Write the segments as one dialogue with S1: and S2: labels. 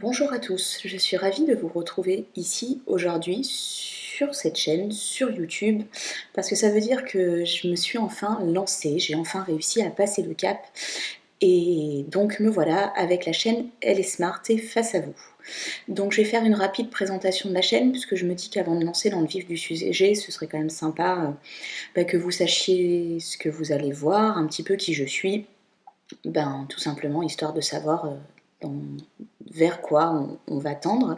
S1: Bonjour à tous, je suis ravie de vous retrouver ici aujourd'hui sur cette chaîne, sur YouTube, parce que ça veut dire que je me suis enfin lancée, j'ai enfin réussi à passer le cap et donc me voilà avec la chaîne Elle est Smart et face à vous. Donc je vais faire une rapide présentation de la chaîne puisque je me dis qu'avant de lancer dans le vif du sujet, ce serait quand même sympa que vous sachiez ce que vous allez voir, un petit peu qui je suis, tout simplement histoire de savoir dans- vers quoi on va tendre.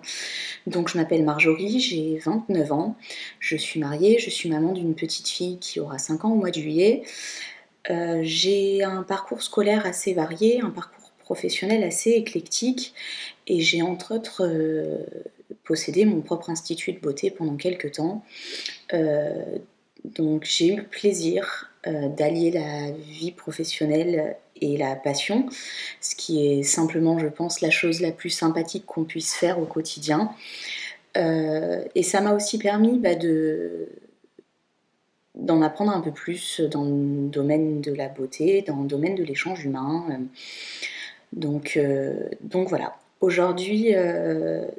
S1: Donc je m'appelle Marjorie, j'ai 29 ans, je suis mariée, je suis maman d'une petite fille qui aura 5 ans au mois de juillet. J'ai un parcours scolaire assez varié, un parcours professionnel assez éclectique et j'ai entre autres possédé mon propre institut de beauté pendant quelques temps. Euh, donc j'ai eu le plaisir d'allier la vie professionnelle et la passion, ce qui est simplement, je pense, la chose la plus sympathique qu'on puisse faire au quotidien. Et ça m'a aussi permis d'en apprendre un peu plus dans le domaine de la beauté, dans le domaine de l'échange humain. Donc voilà. Aujourd'hui,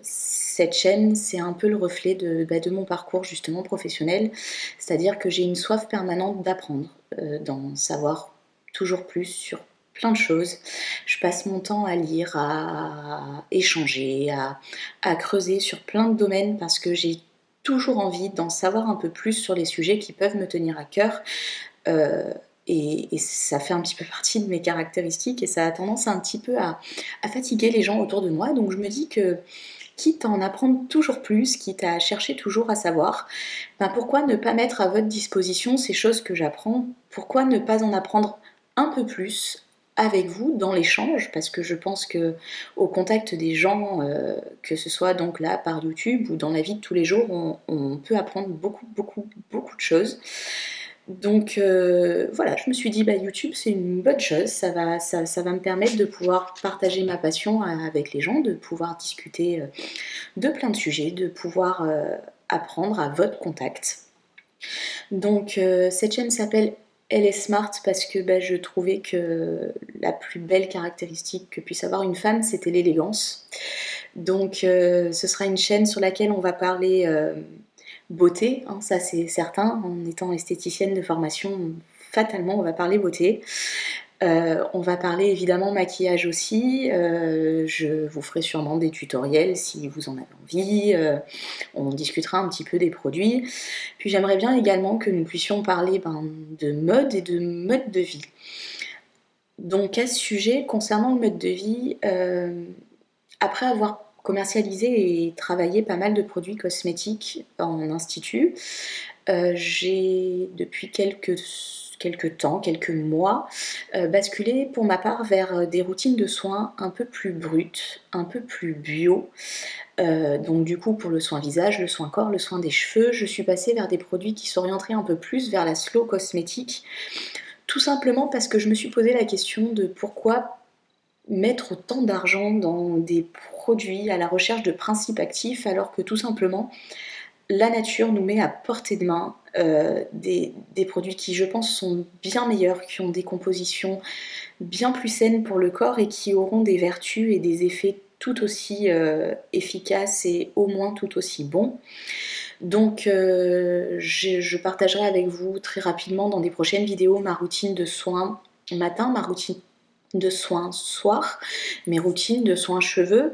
S1: cette chaîne, c'est un peu le reflet de mon parcours justement professionnel, c'est-à-dire que j'ai une soif permanente d'apprendre, d'en savoir toujours plus sur plein de choses. Je passe mon temps à lire, à échanger, à creuser sur plein de domaines parce que j'ai toujours envie d'en savoir un peu plus sur les sujets qui peuvent me tenir à cœur. Euh, et ça fait un petit peu partie de mes caractéristiques et ça a tendance un petit peu à fatiguer les gens autour de moi. Donc je me dis que quitte à en apprendre toujours plus, quitte à chercher toujours à savoir, pourquoi ne pas mettre à votre disposition ces choses que j'apprends? Pourquoi ne pas en apprendre un peu plus avec vous dans l'échange? Parce que je pense que au contact des gens, que ce soit donc là par YouTube ou dans la vie de tous les jours, on peut apprendre beaucoup de choses. Donc voilà, je me suis dit YouTube c'est une bonne chose, ça va me permettre de pouvoir partager ma passion avec les gens, de pouvoir discuter de plein de sujets, de pouvoir apprendre à votre contact. Donc cette chaîne s'appelle Elle est Smart parce que je trouvais que la plus belle caractéristique que puisse avoir une femme c'était l'élégance. Donc ce sera une chaîne sur laquelle on va parler beauté, hein, ça c'est certain, en étant esthéticienne de formation, fatalement on va parler beauté. On va parler évidemment maquillage aussi, je vous ferai sûrement des tutoriels si vous en avez envie, on discutera un petit peu des produits. Puis j'aimerais bien également que nous puissions parler de mode et de mode de vie. Donc à ce sujet, concernant le mode de vie, après avoir commercialisé et travaillé pas mal de produits cosmétiques en institut, j'ai depuis quelques temps, quelques mois, basculé pour ma part vers des routines de soins un peu plus brutes, un peu plus bio. Donc du coup pour le soin visage, le soin corps, le soin des cheveux, je suis passée vers des produits qui s'orienteraient un peu plus vers la slow cosmétique, tout simplement parce que je me suis posé la question de pourquoi mettre autant d'argent dans des produits à la recherche de principes actifs alors que tout simplement la nature nous met à portée de main des produits qui je pense sont bien meilleurs, qui ont des compositions bien plus saines pour le corps et qui auront des vertus et des effets tout aussi efficaces et au moins tout aussi bons. Donc je partagerai avec vous très rapidement dans des prochaines vidéos ma routine de soins matin, ma routine de soins soir, mes routines de soins cheveux.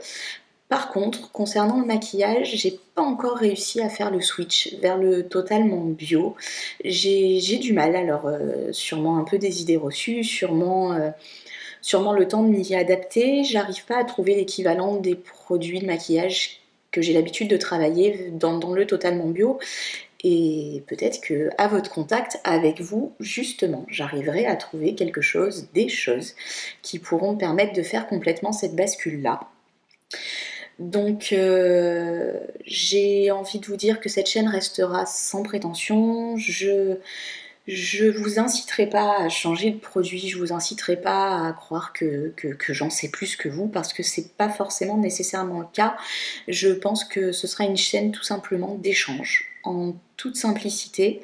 S1: Par contre, concernant le maquillage, j'ai pas encore réussi à faire le switch vers le totalement bio. J'ai du mal, alors sûrement un peu des idées reçues, sûrement le temps de m'y adapter. J'arrive pas à trouver l'équivalent des produits de maquillage que j'ai l'habitude de travailler dans le totalement bio. Et peut-être que à votre contact, avec vous, justement, j'arriverai à trouver quelque chose, des choses qui pourront me permettre de faire complètement cette bascule-là. Donc j'ai envie de vous dire que cette chaîne restera sans prétention. Je vous inciterai pas à changer de produit, je vous inciterai pas à croire que j'en sais plus que vous parce que c'est pas forcément nécessairement le cas. Je pense que ce sera une chaîne tout simplement d'échange en toute simplicité.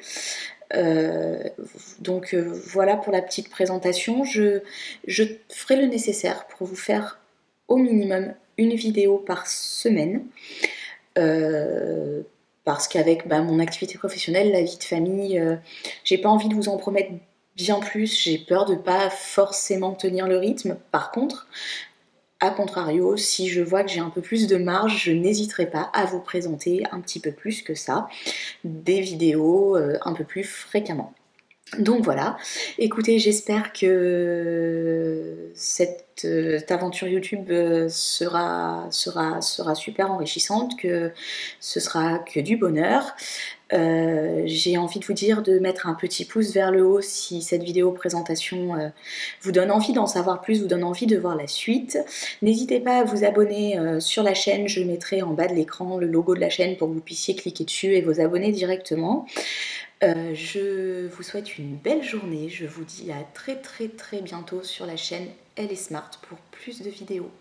S1: Euh, voilà pour la petite présentation. Je ferai le nécessaire pour vous faire au minimum une vidéo par semaine. Parce qu'avec mon activité professionnelle, la vie de famille, j'ai pas envie de vous en promettre bien plus, j'ai peur de pas forcément tenir le rythme. Par contre, à contrario, si je vois que j'ai un peu plus de marge, je n'hésiterai pas à vous présenter un petit peu plus que ça, des vidéos un peu plus fréquemment. Donc voilà, écoutez, j'espère que cette aventure YouTube sera super enrichissante, que ce sera que du bonheur. J'ai envie de vous dire de mettre un petit pouce vers le haut si cette vidéo présentation vous donne envie d'en savoir plus, vous donne envie de voir la suite. N'hésitez pas à vous abonner sur la chaîne, je mettrai en bas de l'écran le logo de la chaîne pour que vous puissiez cliquer dessus et vous abonner directement. Je vous souhaite une belle journée, je vous dis à très bientôt sur la chaîne Elle est Smart pour plus de vidéos.